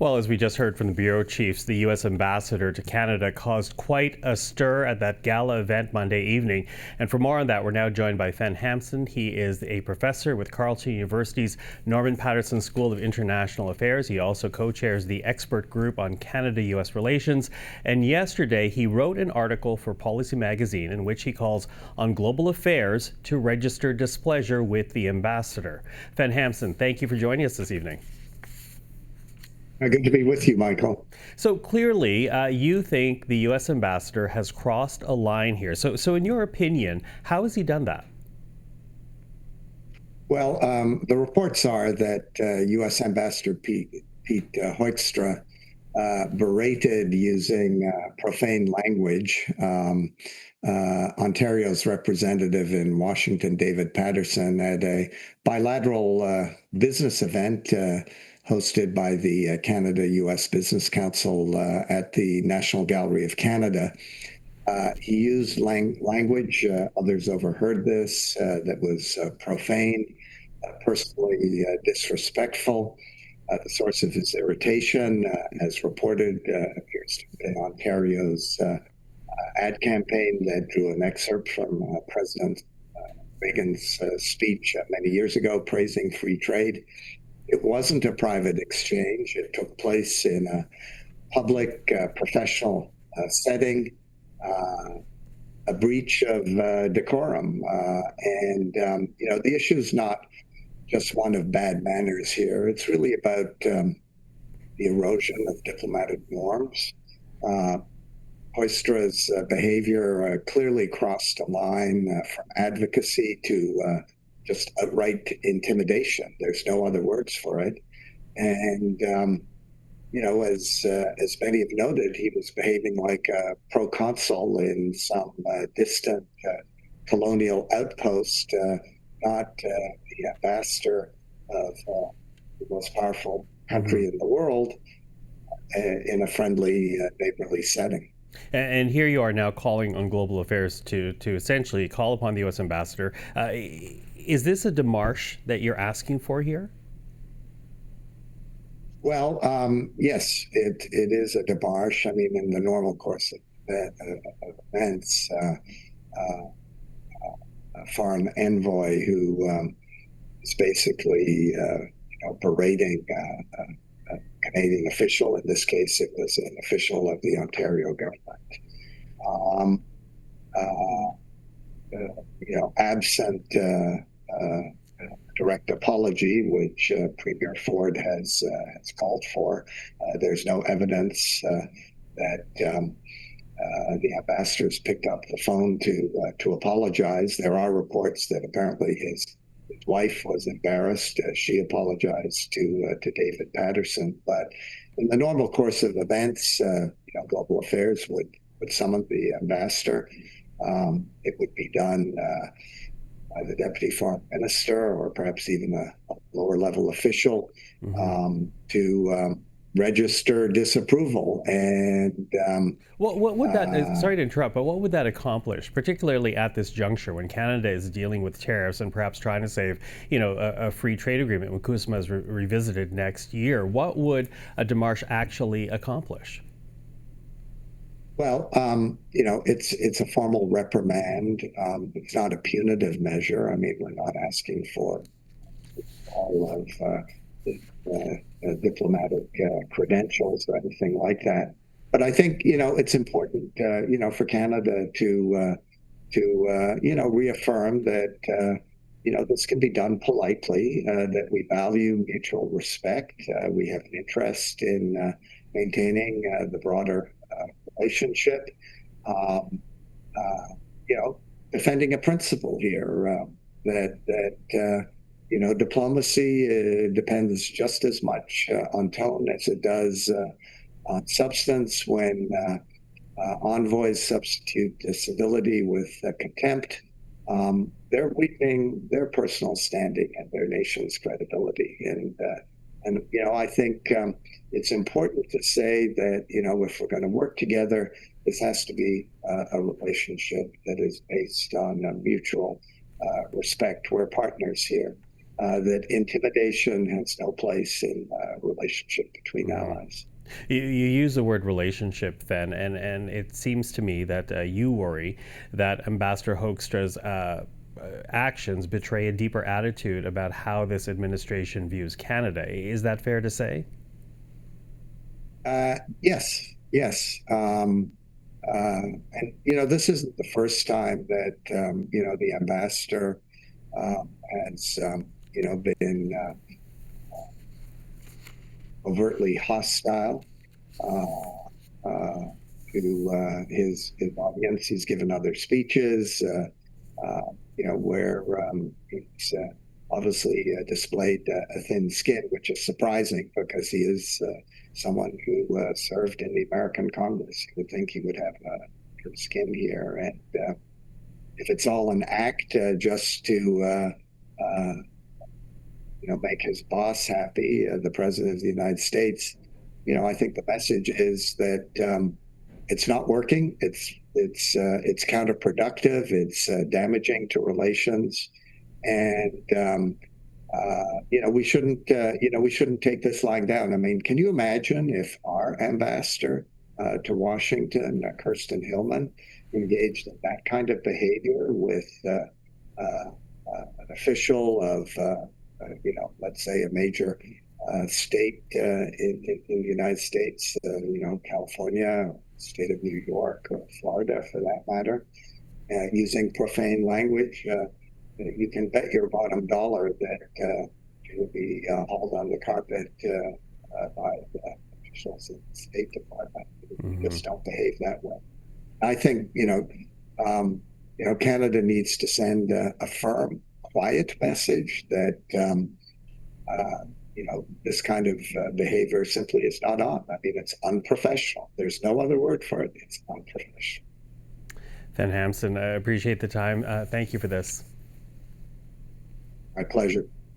Well, as we just heard from the bureau chiefs, the U.S. ambassador to Canada caused quite a stir at that gala event Monday evening. And for more on that, we're now joined by Fen Hampson. He is a professor with Carleton University's Norman Paterson School of International Affairs. He also co-chairs the expert group on Canada-U.S. relations. And yesterday, he wrote an article for Policy Magazine in which he calls on global affairs to register displeasure with the ambassador. Fen Hampson, thank you for joining us this evening. Good to be with you, Michael. So clearly, you think the U.S. ambassador has crossed a line here. So in your opinion, how has he done that? Well, the reports are that U.S. Ambassador Pete Hoekstra berated using profane language Ontario's representative in Washington, David Patterson, at a bilateral business event hosted by the Canada-U.S. Business Council at the National Gallery of Canada. He used language, others overheard this, that was profane, personally disrespectful. The source of his irritation, as reported, appears to have been Ontario's ad campaign that drew an excerpt from President Reagan's speech many years ago praising free trade. It wasn't a private exchange. It took place in a public, professional setting, a breach of decorum. The issue is not just one of bad manners here. It's really about the erosion of diplomatic norms. Hoekstra's behavior clearly crossed a line from advocacy to just outright intimidation. There's no other words for it. And, as many have noted, he was behaving like a proconsul in some distant colonial outpost, not the ambassador of the most powerful country in the world in a friendly, neighborly setting. And here you are now calling on global affairs to essentially call upon the U.S. ambassador. Is this a démarche that you're asking for here? Well, yes, it is a démarche. I mean, in the normal course of events, a foreign envoy who is basically berating a Canadian official. In this case, it was an official of the Ontario government. Absent direct apology, which Premier Ford has called for, there's no evidence that the ambassadors picked up the phone to apologize. There are reports that apparently his wife was embarrassed. She apologized to David Patterson. But in the normal course of events, global affairs would summon the ambassador. It would be done by the deputy foreign minister or perhaps even a lower level official to register disapproval. And what would that, sorry to interrupt, but what would that accomplish, particularly at this juncture when Canada is dealing with tariffs and perhaps trying to save, a free trade agreement when CUSMA is revisited next year? What would a démarche actually accomplish? Well, it's a formal reprimand. It's not a punitive measure. I mean, we're not asking for all of diplomatic credentials or anything like that. But I think, it's important, for Canada to reaffirm that, this can be done politely, that we value mutual respect. We have an interest in maintaining the broader relationship, defending a principle here that diplomacy depends just as much on tone as it does on substance. When envoys substitute civility with contempt, they're weakening their personal standing and their nation's credibility. And I think it's important to say that, if we're going to work together, this has to be a relationship that is based on mutual respect. We're partners here. That intimidation has no place in relationship between allies. You use the word relationship, Fen, and it seems to me that you worry that Ambassador Hoekstra's actions betray a deeper attitude about how this administration views Canada. Is that fair to say? Yes, yes. And this isn't the first time that the ambassador has been overtly hostile to his audience. He's given other speeches, where he's obviously displayed a thin skin, which is surprising because he is someone who served in the American Congress. You would think he would have good skin here, and if it's all an act just to make his boss happy, the president of the United States, I think the message is that it's not working. It's counterproductive. It's damaging to relations, and we shouldn't take this lying down. I mean, can you imagine if our ambassador to Washington, Kirsten Hillman, engaged in that kind of behavior with an official of, let's say a major state in the United States, California, state of New York, or Florida for that matter, using profane language? You can bet your bottom dollar that it will be hauled on the carpet by the officials in the State Department. You just don't behave that way. I think Canada needs to send a firm, quiet message that this kind of behavior simply is not on. I mean, it's unprofessional. There's no other word for it. It's unprofessional. Fen Hampson, I appreciate the time. Thank you for this. My pleasure.